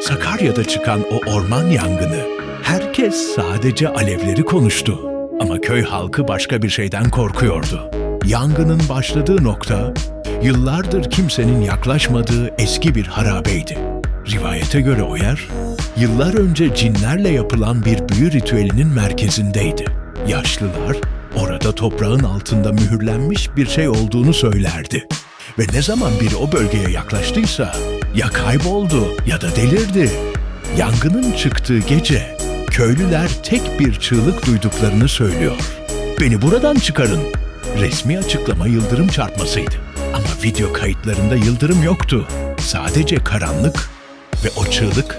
Sakarya'da çıkan o orman yangını, herkes sadece alevleri konuştu. Ama köy halkı başka bir şeyden korkuyordu. Yangının başladığı nokta, yıllardır kimsenin yaklaşmadığı eski bir harabeydi. Rivayete göre o yer, yıllar önce cinlerle yapılan bir büyü ritüelinin merkezindeydi. Yaşlılar, orada toprağın altında mühürlenmiş bir şey olduğunu söylerdi. Ve ne zaman biri o bölgeye yaklaştıysa, ya kayboldu ya da delirdi. Yangının çıktığı gece, köylüler tek bir çığlık duyduklarını söylüyor. "Beni buradan çıkarın." Resmi açıklama yıldırım çarpmasıydı. Ama video kayıtlarında yıldırım yoktu. Sadece karanlık ve o çığlık